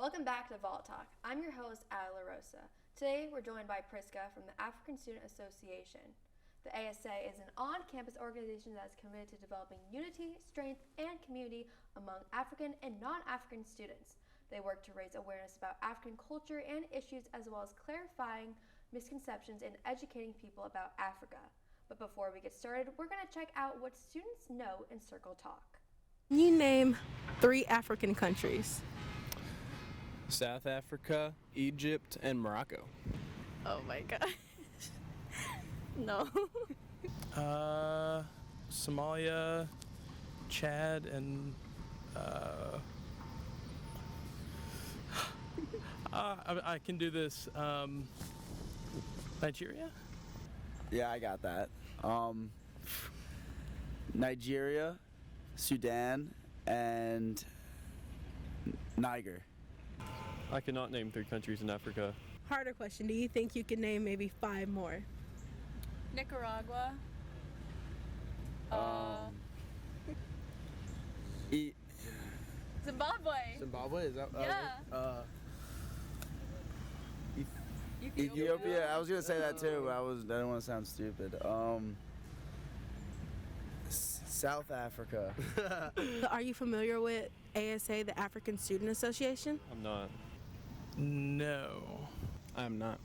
Welcome back to Vault Talk. I'm your host, Ali La Rosa. Today we're joined by Priska from the African Student Association. The ASA is an on-campus organization that is committed to developing unity, strength, and community among African and non-African students. They work to raise awareness about African culture and issues, as well as clarifying misconceptions and educating people about Africa. But before we get started, we're going to check out what students know in Circle Talk. Can you name 3 African countries? South Africa, Egypt, and Morocco. Oh my god. No. Somalia, Chad, and I can do this. Nigeria? Yeah, I got that. Nigeria, Sudan, and Niger. I cannot name 3 countries in Africa. Harder question. Do you think you can name maybe 5 more? Nicaragua. Zimbabwe. Zimbabwe, is that? Yeah. Ethiopia. I was gonna say that too, but I didn't want to sound stupid. South Africa. Are you familiar with ASA, the African Student Association? I'm not. No. I'm not.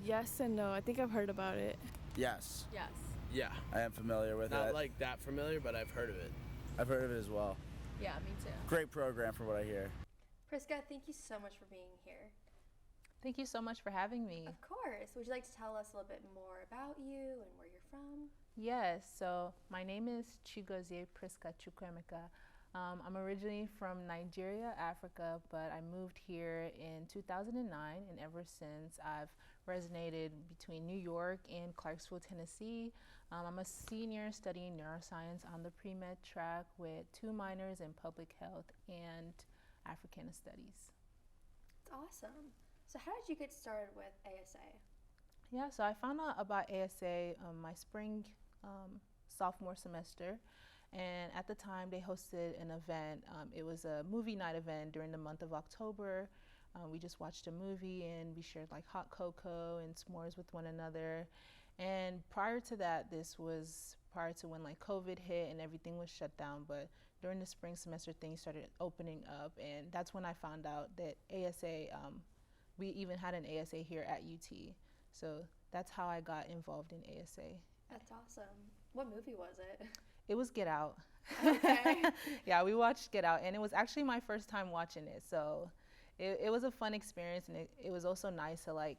Yes and no. I think I've heard about it. Yes, Yes. Yeah. I am familiar with Not it. like that familiar, but I've heard of it. I've heard of it as well. Yeah, me too. Great program for what I hear. Priska, thank you so much for being here. Thank you so much for having me. Of course. Would you like to tell us a little bit more about you and where you're from? Yes, so my name is Chigozie Priska Chukwemeka. I'm originally from Nigeria, Africa, but I moved here in 2009, and ever since I've resonated between New York and Clarksville, Tennessee. I'm a senior studying neuroscience on the pre-med track with 2 minors in public health and Africana studies. It's awesome. So how did you get started with ASA? Yeah, so I found out about ASA my spring sophomore semester, and at the time they hosted an event. It was a movie night event during the month of October. We just watched a movie and we shared like hot cocoa and s'mores with one another. And prior to that, this was prior to when like COVID hit and everything was shut down, but during the spring semester things started opening up, and that's when I found out that ASA, we even had an ASA here at UT. So that's how I got involved in ASA. That's awesome. What movie was it? It was Get Out. Okay. Yeah, we watched Get Out, and it was actually my first time watching it. So it was a fun experience, and it was also nice to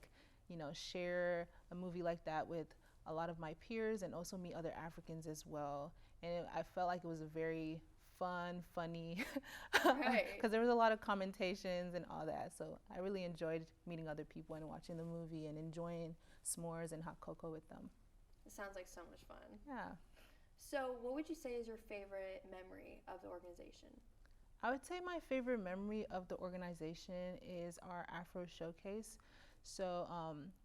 share a movie like that with a lot of my peers and also meet other Africans as well. And I felt like it was a very fun, funny, because there was a lot of commentations and all that. So I really enjoyed meeting other people and watching the movie and enjoying s'mores and hot cocoa with them. It sounds like so much fun. Yeah. So what would you say is your favorite memory of the organization? I would say my favorite memory of the organization is our Afro Showcase. So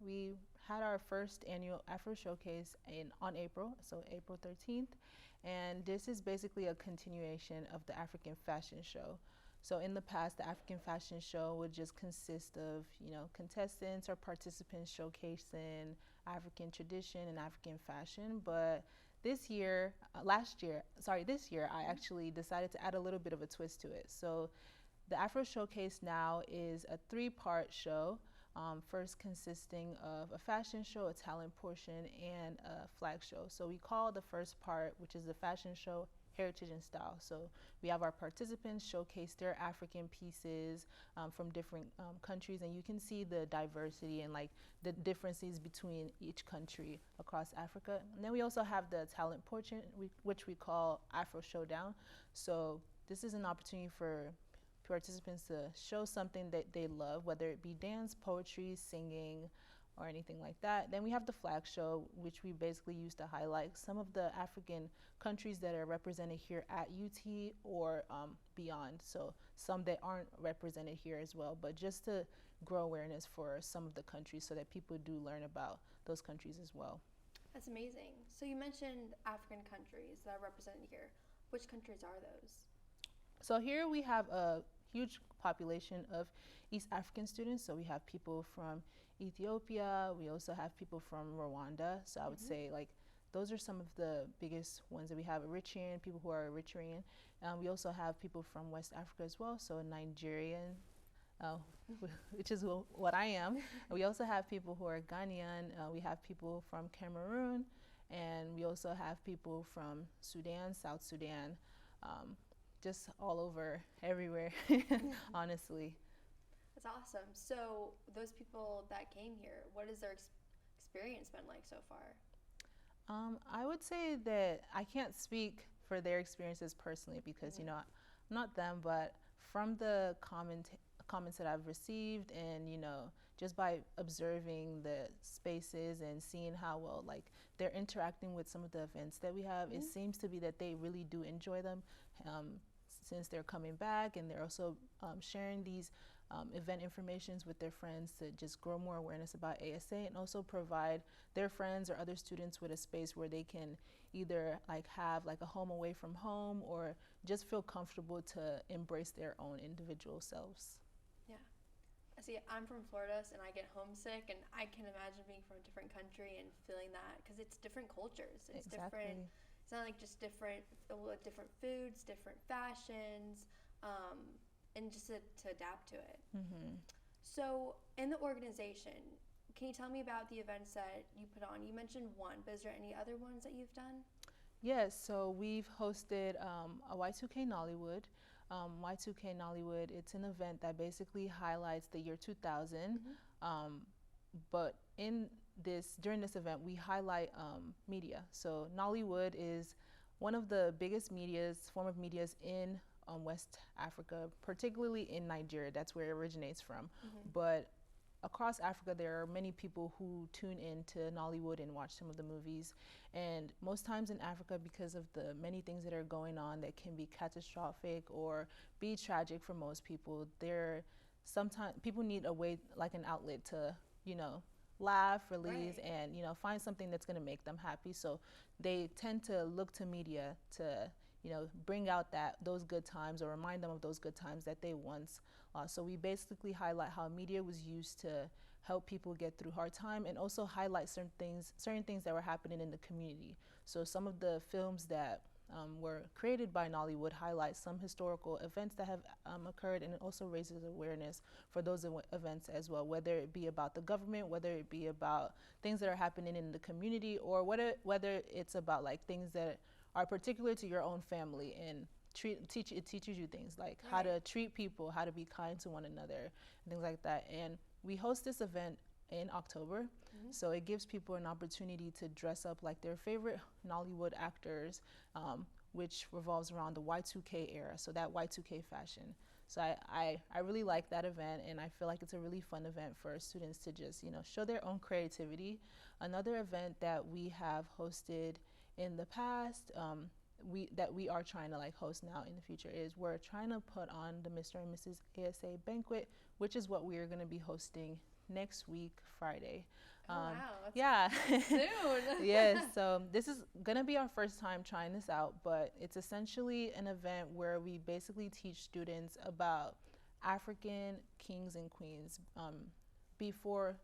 we had our first annual Afro Showcase on April 13th. And this is basically a continuation of the African Fashion Show. So in the past, the African Fashion Show would just consist of, contestants or participants showcasing African tradition and African fashion. But this year, I actually decided to add a little bit of a twist to it. So the Afro Showcase now is a 3-part show, first consisting of a fashion show, a talent portion, and a flag show. So we call the first part, which is the fashion show, Heritage and Style. So we have our participants showcase their African pieces from different countries, and you can see the diversity and like the differences between each country across Africa. And then we also have the talent portion, which we call Afro Showdown. So this is an opportunity for participants to show something that they love, whether it be dance, poetry, singing, or anything like that. Then we have the flag show, which we basically use to highlight some of the African countries that are represented here at UT or beyond. So some that aren't represented here as well, but just to grow awareness for some of the countries so that people do learn about those countries as well. That's amazing. So you mentioned African countries that are represented here. Which countries are those? So here we have a huge population of East African students. So we have people from Ethiopia. We also have people from Rwanda. So I would say like those are some of the biggest ones that we have. Eritrean, people who are Eritrean. We also have people from West Africa as well. So Nigerian, which is what I am. We also have people who are Ghanaian. We have people from Cameroon. And we also have people from Sudan, South Sudan, just all over, everywhere, honestly. That's awesome. So those people that came here, what has their experience been like so far? I would say that I can't speak for their experiences personally because, I'm not them, but from the comments that I've received and, just by observing the spaces and seeing how well, like, they're interacting with some of the events that we have, it seems to be that they really do enjoy them since they're coming back, and they're also sharing these event informations with their friends to just grow more awareness about ASA and also provide their friends or other students with a space where they can either like have like a home away from home or just feel comfortable to embrace their own individual selves. Yeah. See, I'm from Florida and I get homesick, and I can imagine being from a different country and feeling that because it's different cultures. It's different. It's not like just different foods, different fashions, and just to adapt to it. So in the organization, can you tell me about the events that you put on? You mentioned one, but is there any other ones that you've done? Yes, so we've hosted a Y2K Nollywood. Y2K Nollywood, it's an event that basically highlights the year 2000, but during this event, we highlight media. So Nollywood is one of the biggest form of medias in West Africa, particularly in Nigeria. That's where it originates from. But across Africa, there are many people who tune in to Nollywood and watch some of the movies. And most times in Africa, because of the many things that are going on that can be catastrophic or be tragic for most people, sometimes people need a way, like an outlet to, laugh, release, and, find something that's going to make them happy. So they tend to look to media to, bring out those good times or remind them of those good times that they once. So we basically highlight how media was used to help people get through hard time and also highlight certain things that were happening in the community. So some of the films that were created by Nollywood highlight some historical events that have occurred, and it also raises awareness for those events as well, whether it be about the government, whether it be about things that are happening in the community, or whether it's about like things that are particular to your own family, and it teaches you things like how to treat people, how to be kind to one another, and things like that. And we host this event in October, so it gives people an opportunity to dress up like their favorite Nollywood actors, which revolves around the Y2K era, so that Y2K fashion. So I really like that event, and I feel like it's a really fun event for students to just show their own creativity. Another event that we have hosted in the past, that we are trying to like host now in the future, is we're trying to put on the Mr. and Mrs. ASA banquet, which is what we are going to be hosting next week, Friday. Wow, yeah. soon. Yes, so this is going to be our first time trying this out, but it's essentially an event where we basically teach students about African kings and queens before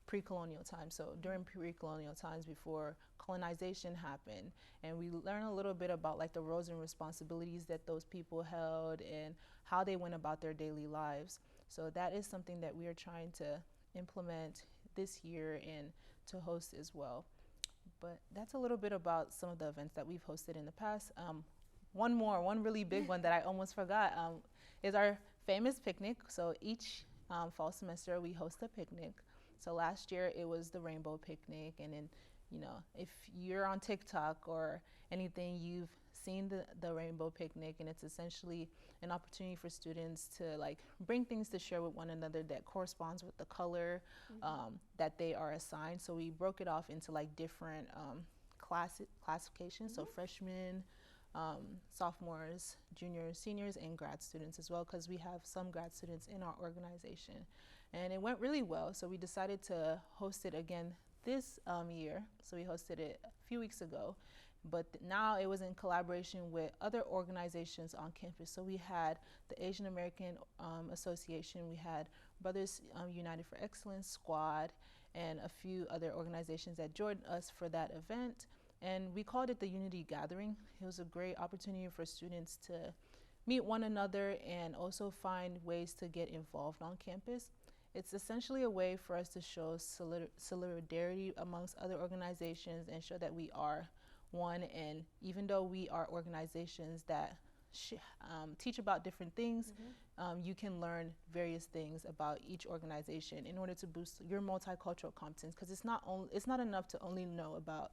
pre-colonial times, so during pre-colonial times before colonization happened, and we learn a little bit about like the roles and responsibilities that those people held and how they went about their daily lives. So that is something that we are trying to implement this year and to host as well. But that's a little bit about some of the events that we've hosted in the past. One really big one that I almost forgot is our famous picnic. So each fall semester we host a picnic. So last year it was the rainbow picnic, and then if you're on TikTok or anything, you've seen the rainbow picnic, and it's essentially an opportunity for students to like bring things to share with one another that corresponds with the color that they are assigned. So we broke it off into like different classifications, so freshmen, sophomores, juniors, seniors, and grad students as well, because we have some grad students in our organization. And it went really well, so we decided to host it again this year. So we hosted it a few weeks ago, but now it was in collaboration with other organizations on campus. So we had the Asian American Association, we had Brothers United for Excellence Squad, and a few other organizations that joined us for that event. And we called it the Unity Gathering. It was a great opportunity for students to meet one another and also find ways to get involved on campus. It's essentially a way for us to show solidarity amongst other organizations and show that we are one. And even though we are organizations that teach about different things, you can learn various things about each organization in order to boost your multicultural competence. Because it's not enough to only know about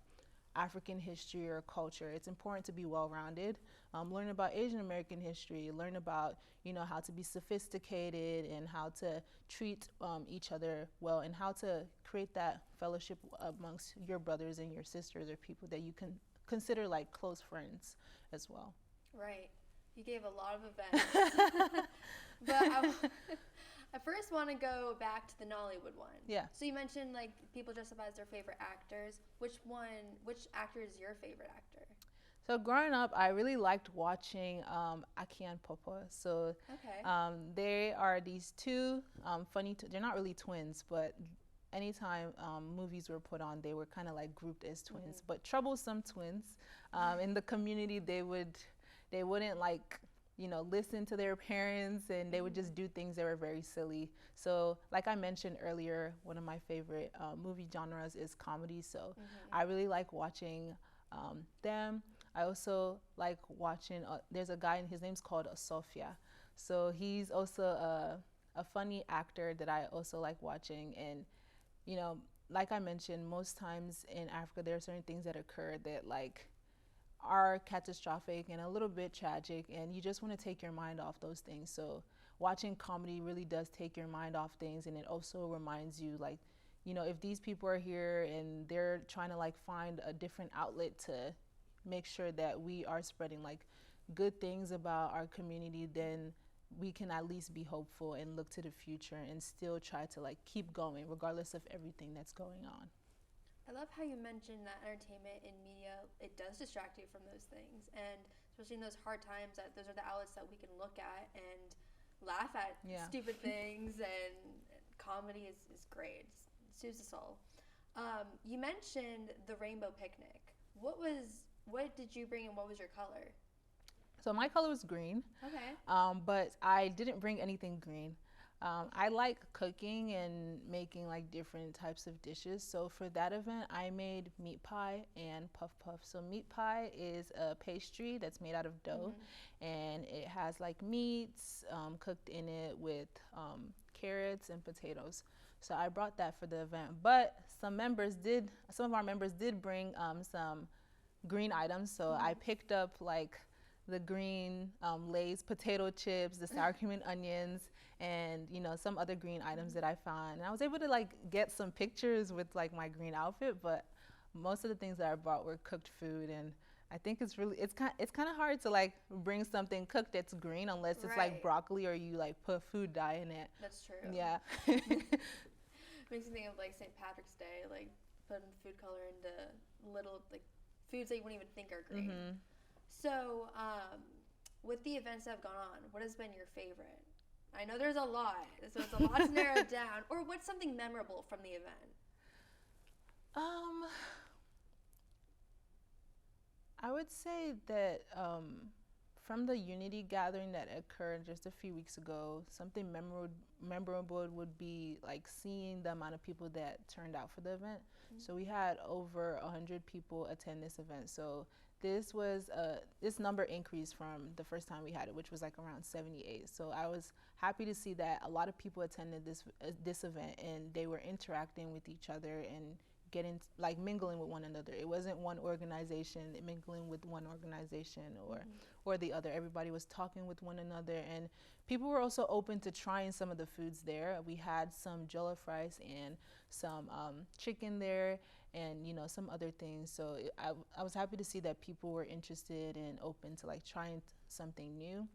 African history or culture. It's important to be well-rounded. Learn about Asian American history, learn about, how to be sophisticated and how to treat each other well, and how to create that fellowship amongst your brothers and your sisters, or people that you can consider like close friends as well. Right. You gave a lot of events. But I first want to go back to the Nollywood one. Yeah. So you mentioned like people dress up as their favorite actors. Which actor is your favorite actor? So growing up, I really liked watching Aki and Popo. So they are these two they're not really twins, but anytime movies were put on, they were kind of like grouped as twins, but troublesome twins. In the community, they wouldn't like, listen to their parents, and they would just do things that were very silly. So like I mentioned earlier, one of my favorite movie genres is comedy. So I really like watching them. I also like watching, there's a guy, his name's called Sophia. So he's also a funny actor that I also like watching. And, like I mentioned, most times in Africa, there are certain things that occur that like are catastrophic and a little bit tragic, and you just want to take your mind off those things. So watching comedy really does take your mind off things, and it also reminds you like, if these people are here and they're trying to like find a different outlet to make sure that we are spreading like good things about our community, then we can at least be hopeful and look to the future and still try to like keep going regardless of everything that's going on. I love how you mentioned that entertainment and media, it does distract you from those things. And especially in those hard times, that those are the outlets that we can look at and laugh at stupid things. And comedy is great. It soothes us all. You mentioned the rainbow picnic. What did you bring, and what was your color? So my color was green. Okay. But I didn't bring anything green. I like cooking and making like different types of dishes. So for that event, I made meat pie and puff puff. So meat pie is a pastry that's made out of dough, and it has like meats cooked in it with carrots and potatoes. So I brought that for the event. But some of our members did bring some green items. So I picked up like the green Lay's potato chips, the sour cream and onions, and some other green items that I found. And I was able to like get some pictures with like my green outfit, but most of the things that I brought were cooked food. And I think it's kind of hard to like bring something cooked that's green unless it's like broccoli or you like put food dye in it. That's true. Yeah. Makes me think of like St. Patrick's Day, like putting food color into little like foods that you wouldn't even think are green. So, with the events that have gone on, what has been your favorite? I know there's a lot, so it's a lot to narrow it down. Or what's something memorable from the event? I would say that from the Unity gathering that occurred just a few weeks ago, something memorable would be like seeing the amount of people that turned out for the event. So we had over 100 people attend this event. So this number increased from the first time we had it, which was like around 78. So I was happy to see that a lot of people attended this event, and they were interacting with each other and mingling with one another. It wasn't one organization mingling with one organization or the other. Everybody was talking with one another, and people were also open to trying some of the foods there. We had some jollof rice and some chicken there, and some other things. So I was happy to see that people were interested and open to like trying something new.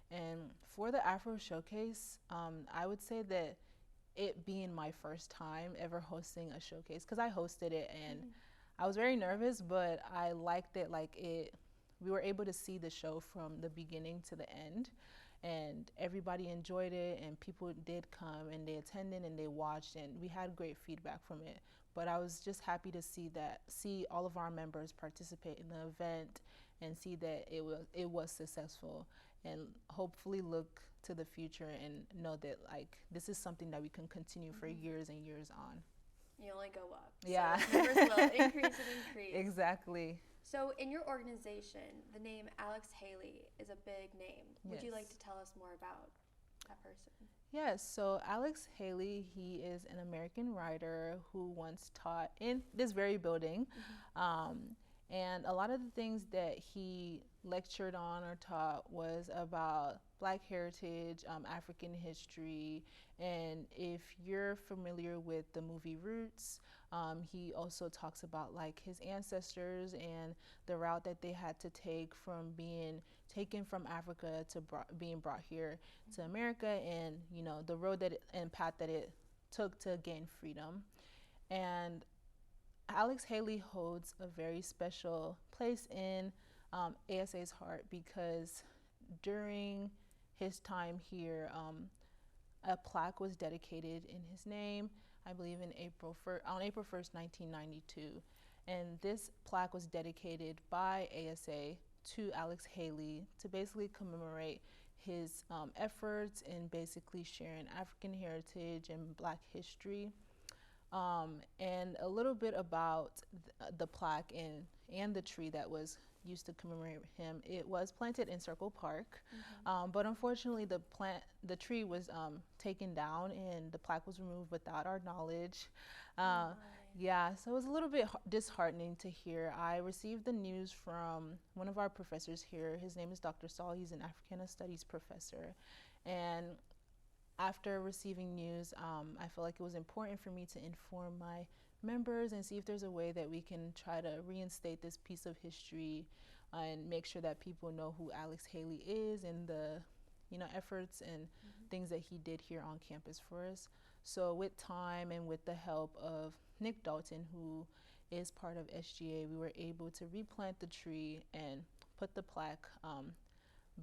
And for the Afro Showcase, I would say that it being my first time ever hosting a showcase, because I hosted it and I was very nervous, but I liked it. We were able to see the show from the beginning to the end, and everybody enjoyed it, and people did come and they attended and they watched, and we had great feedback from it. But I was just happy to see all of our members participate in the event and see that it was successful, and hopefully look to the future and know that this is something that we can continue for years and years on. You only go up. Yeah. So numbers will increase and increase. Exactly. So in your organization, the name Alex Haley is a big name. Would you Yes. like to tell us more about that person? Yes, so Alex Haley, he is an American writer who once taught in this very building. And a lot of the things that he lectured on or taught was about Black heritage, African history, and if you're familiar with the movie Roots, he also talks about his ancestors and the route that they had to take from being taken from Africa to being brought here to America, and the road and path that it took to gain freedom. And Alex Haley holds a very special place in ASA's heart because during his time here, a plaque was dedicated in his name, I believe on April 1st, 1992. And this plaque was dedicated by ASA to Alex Haley to basically commemorate his efforts in basically sharing African heritage and Black history. And a little bit about the plaque and the tree that was used to commemorate him. It was planted in Circle Park, but unfortunately the tree was taken down and the plaque was removed without our knowledge. Yeah, so it was a little bit disheartening to hear. I received the news from one of our professors here. His name is Dr. Saul. He's an Africana Studies professor. And after receiving news, I felt like it was important for me to inform my members and see if there's a way that we can try to reinstate this piece of history and make sure that people know who Alex Haley is and the efforts and things that he did here on campus for us. So with time and with the help of Nick Dalton, who is part of SGA, we were able to replant the tree and put the plaque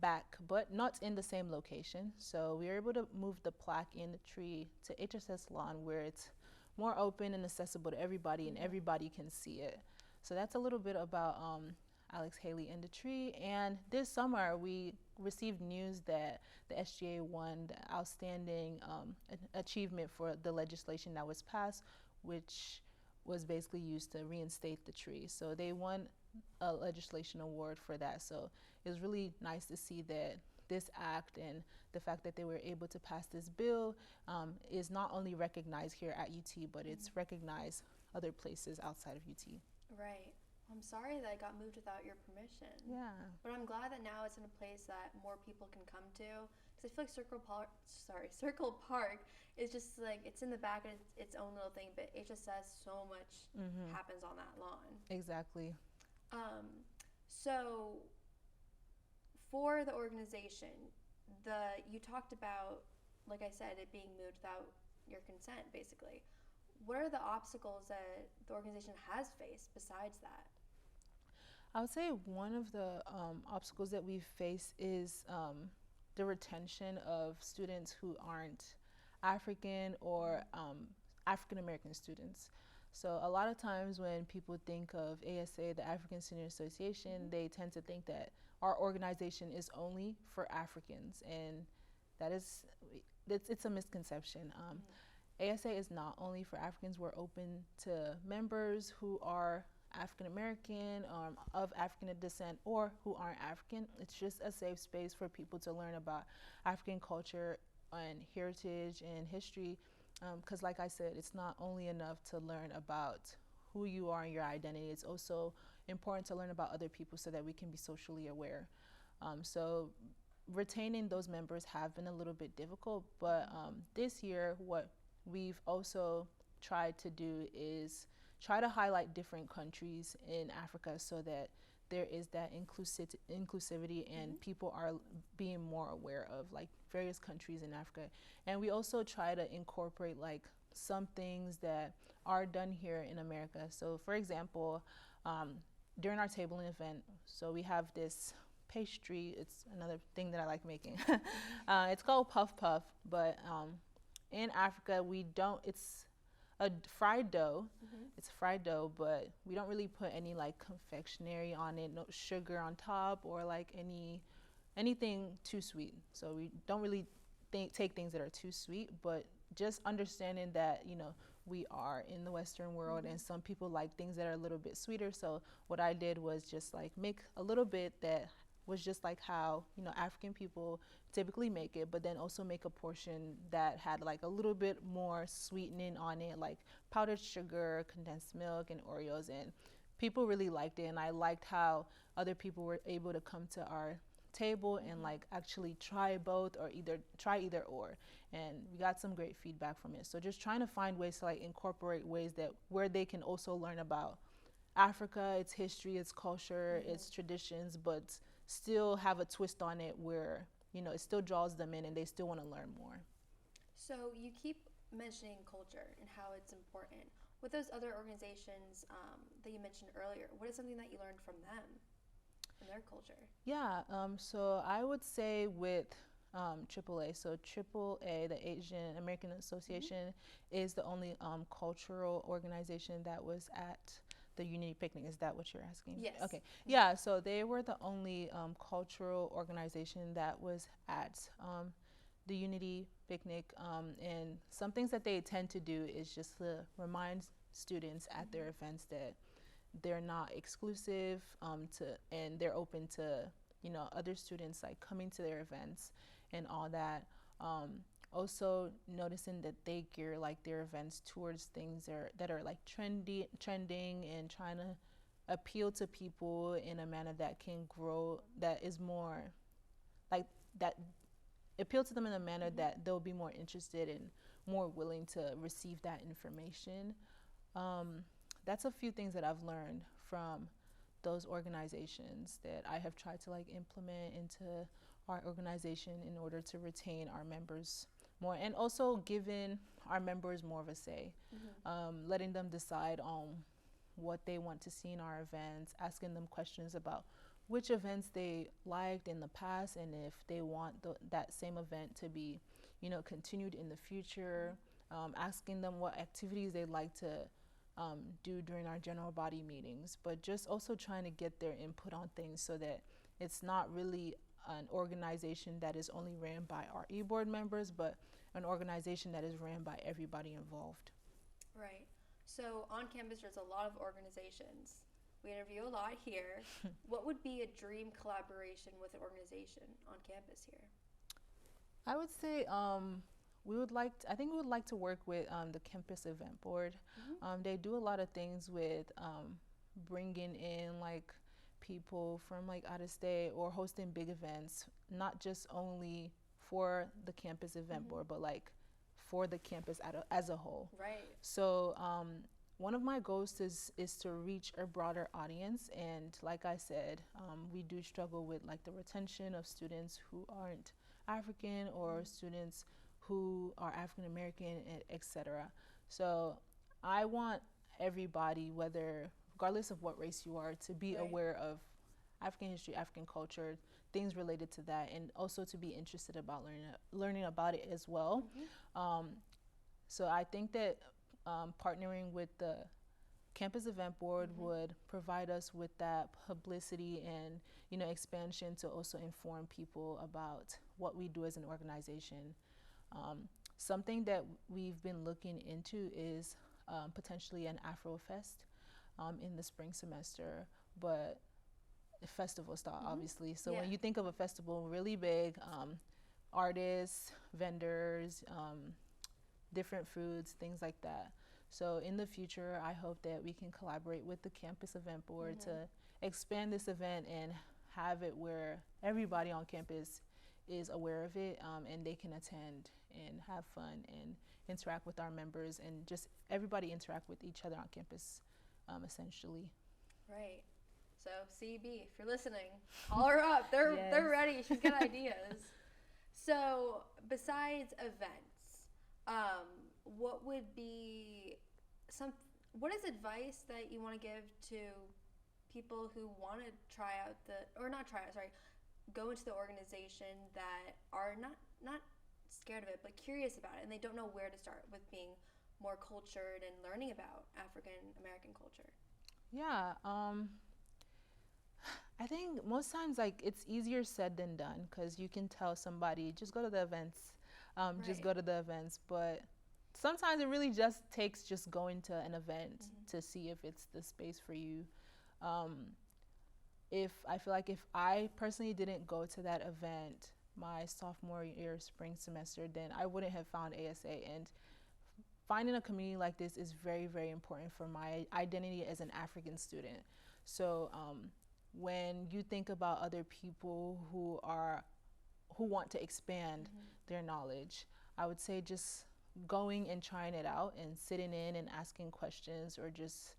back, but not in the same location. So we were able to move the plaque in the tree to HSS lawn where it's more open and accessible to everybody and everybody can see it. So that's a little bit about Alex Haley and the tree. And this summer we received news that the SGA won the outstanding achievement for the legislation that was passed, which was basically used to reinstate the tree. So they won a legislation award for that. So it was really nice to see that this act and the fact that they were able to pass this bill is not only recognized here at UT, but it's recognized other places outside of UT. Right. I'm sorry that it got moved without your permission. Yeah. But I'm glad that now it's in a place that more people can come to. Because I feel like Circle Park is just it's in the back and it's its own little thing. But HSS, so much happens on that lawn. Exactly. So for the organization, you talked about, like I said, it being moved without your consent, basically. What are the obstacles that the organization has faced besides that? I would say one of the obstacles that we face is the retention of students who aren't African or African American students. So a lot of times when people think of ASA, the African Student Association, they tend to think that our organization is only for Africans, and it's a misconception. ASA is not only for Africans. We're open to members who are African American, of African descent, or who aren't African. It's just a safe space for people to learn about African culture and heritage and history. Because like I said, it's not only enough to learn about who you are and your identity, it's also important to learn about other people so that we can be socially aware. So retaining those members have been a little bit difficult, but this year what we've also tried to do is try to highlight different countries in Africa so that there is that inclusivity and people are being more aware of various countries in Africa. And we also try to incorporate some things that are done here in America. So, for example, during our tabling event, so we have this pastry. It's another thing that I like making. It's called puff puff, but in Africa we don't. It's a fried dough. It's fried dough, but we don't really put any like confectionery on it, no sugar on top, or like anything too sweet. So we don't really take things that are too sweet, but just understanding that, you know, we are in the Western world and some people like things that are a little bit sweeter. So what I did was just like make a little bit that was just like how, you know, African people typically make it, but then also make a portion that had like a little bit more sweetening on it, like powdered sugar, condensed milk, and Oreos. And people really liked it, and I liked how other people were able to come to our table and like actually try both, or try either or, and we got some great feedback from it. So just trying to find ways to like incorporate ways that where they can also learn about Africa, its history, its culture, its traditions, but still have a twist on it where, you know, it still draws them in and they still want to learn more. So you keep mentioning culture and how it's important. With those other organizations that you mentioned earlier, what is something that you learned from them and their culture? Yeah, so I would say with AAA, so AAA, the Asian American Association, is the only cultural organization that was at the Unity Picnic. Is that what you're asking? Yes. Okay. Yeah, so they were the only cultural organization that was at the Unity Picnic. And some things that they tend to do is just to remind students at their events that they're not exclusive, and they're open to, you know, other students like coming to their events and all that. Also noticing that they gear like their events towards things that are like trending, and trying to appeal to people in a manner that can grow, that is more like that, appeal to them in a manner that they'll be more interested and more willing to receive that information. That's a few things that I've learned from those organizations that I have tried to like implement into our organization in order to retain our members more, and also giving our members more of a say, letting them decide on what they want to see in our events, asking them questions about which events they liked in the past, and if they want that same event to be, you know, continued in the future, asking them what activities they'd like to do during our general body meetings, but just also trying to get their input on things so that it's not really an organization that is only ran by our e-board members, but an organization that is ran by everybody involved. Right. So on campus, there's a lot of organizations. We interview a lot here. What would be a dream collaboration with an organization on campus here? I would say I think we would like to work with the campus event board. They do a lot of things with bringing in like people from like out of state, or hosting big events, not just only for the campus event board, but like for the campus as a whole. Right. So one of my goals is to reach a broader audience, and like I said, we do struggle with like the retention of students who aren't African, or students who are African American, etc. So I want everybody, regardless of what race you are, to be aware of African history, African culture, things related to that, and also to be interested about learning about it as well. So I think that partnering with the campus event board would provide us with that publicity and, you know, expansion to also inform people about what we do as an organization. Something that we've been looking into is potentially an Afro Fest in the spring semester, but festival style, obviously. So when you think of a festival really big, artists, vendors, different foods, things like that. So in the future, I hope that we can collaborate with the campus event board to expand this event and have it where everybody on campus is aware of it, and they can attend and have fun and interact with our members, and just everybody interact with each other on campus, essentially. Right. So CB, if you're listening, call her up. They're ready. She's got ideas. So besides events, What would be what is advice that you want to give to people who want to try out go into the organization that are not scared of it, but curious about it, and they don't know where to start with being more cultured and learning about African American culture? Yeah, I think most times like it's easier said than done because you can tell somebody just go to the events, just go to the events. But sometimes it really just takes just going to an event to see if it's the space for you. If I feel like if I personally didn't go to that event my sophomore year spring semester, then I wouldn't have found ASA. And finding a community like this is very, very important for my identity as an African student. So when you think about other people who want to expand their knowledge, I would say just going and trying it out and sitting in and asking questions, or just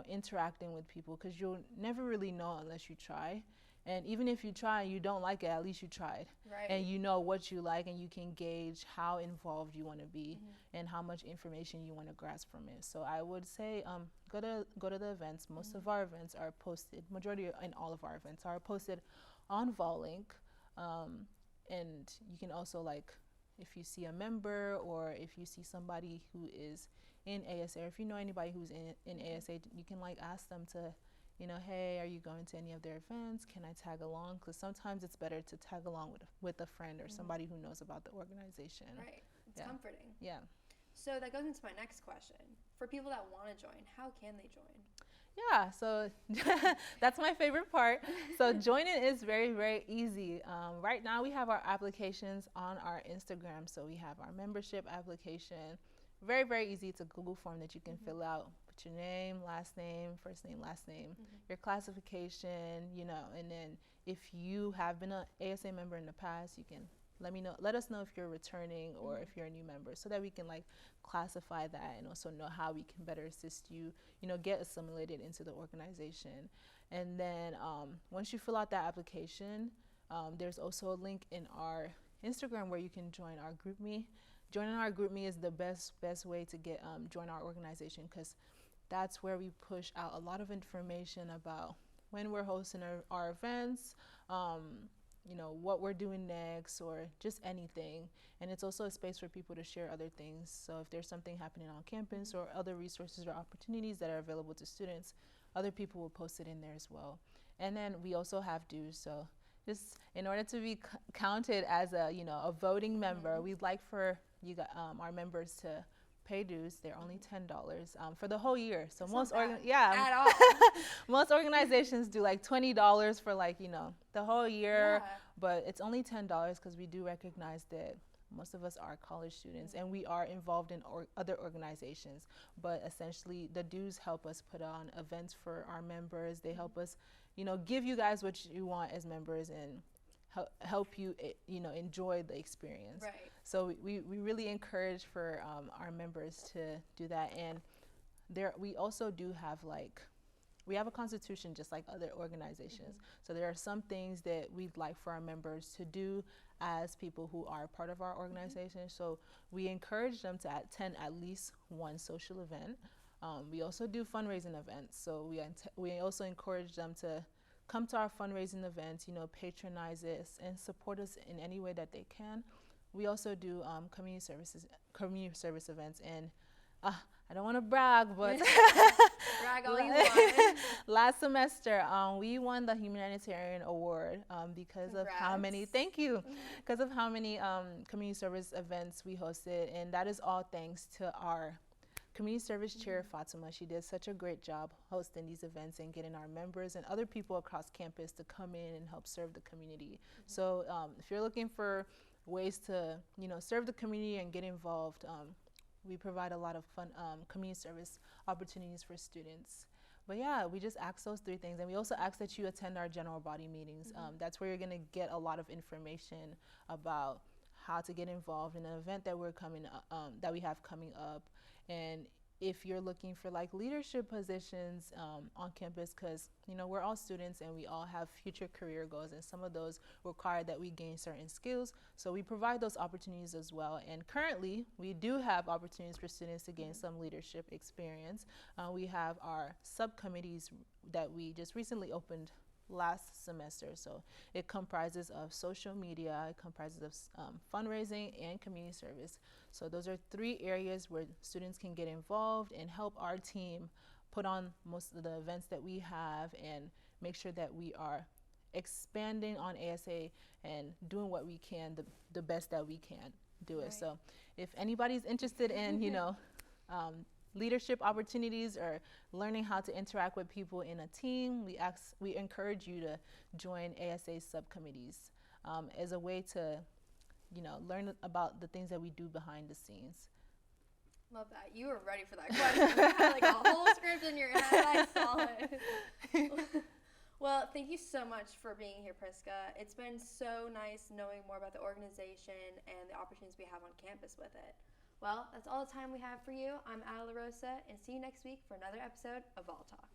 interacting with people, because you'll never really know unless you try. And even if you try and you don't like it, at least you tried. Right. And you know what you like, and you can gauge how involved you want to be and how much information you want to grasp from it. So I would say go to the events. Most of our events are posted, majority and all of our events are posted on Vollink. And you can also, like, if you see a member or if you see somebody who is in ASA, or if you know anybody who's in ASA, you can like ask them to, hey, are you going to any of their events? Can I tag along? Because sometimes it's better to tag along with a friend or somebody who knows about the organization. Right. It's comforting. Yeah. So that goes into my next question. For people that want to join, how can they join? Yeah, so that's my favorite part. So joining is very, very easy. Right now we have our applications on our Instagram. So we have our membership application. Very, very easy. It's a Google form that you can fill out. Put your name, last name, first name, last name, your classification, and then if you have been an ASA member in the past, you can let us know if you're returning or if you're a new member, so that we can like classify that and also know how we can better assist you, get assimilated into the organization. And then once you fill out that application, there's also a link in our Instagram where you can join our GroupMe. Joining our GroupMe is the best way to get join our organization, because that's where we push out a lot of information about when we're hosting our events, what we're doing next, or just anything. And it's also a space for people to share other things. So if there's something happening on campus or other resources or opportunities that are available to students, other people will post it in there as well. And then we also have dues. So just in order to be counted as a voting member, we'd like for our members to pay dues. They're only $10 for the whole year. So most at all. most organizations do like $20 for the whole year, but it's only $10 because we do recognize that most of us are college students and we are involved in other organizations. But essentially, the dues help us put on events for our members. They help us, give you guys what you want as members and help you, enjoy the experience. Right. So we really encourage for our members to do that. And we also do have we have a constitution just like other organizations. So there are some things that we'd like for our members to do as people who are part of our organization. So we encourage them to attend at least one social event. We also do fundraising events. So we also encourage them to come to our fundraising events, patronize us and support us in any way that they can. We also do community service events, and I don't want to brag, but brag all you want. Last semester we won the humanitarian award because of how many community service events we hosted, and that is all thanks to our community service chair, Fatima. She did such a great job hosting these events and getting our members and other people across campus to come in and help serve the community. So if you're looking for ways to, serve the community and get involved, we provide a lot of fun community service opportunities for students. But yeah, we just ask those three things. And we also ask that you attend our general body meetings. That's where you're going to get a lot of information about how to get involved in an event that we have coming up. And if you're looking for like leadership positions on campus, because we're all students and we all have future career goals, and some of those require that we gain certain skills, so we provide those opportunities as well. And currently we do have opportunities for students to gain some leadership experience. We have our subcommittees that we just recently opened last semester. So it comprises of social media, it comprises of fundraising and community service. So those are 3 areas where students can get involved and help our team put on most of the events that we have and make sure that we are expanding on ASA and doing what we can, the best that we can do it. So if anybody's interested in, leadership opportunities or learning how to interact with people in a team, we encourage you to join ASA subcommittees as a way to, learn about the things that we do behind the scenes. Love that. You were ready for that question. You had like a whole script in your head. I saw it. Well, thank you so much for being here, Priska. It's been so nice knowing more about the organization and the opportunities we have on campus with it. Well, that's all the time we have for you. I'm Ali La Rosa, and see you next week for another episode of Vol Talk.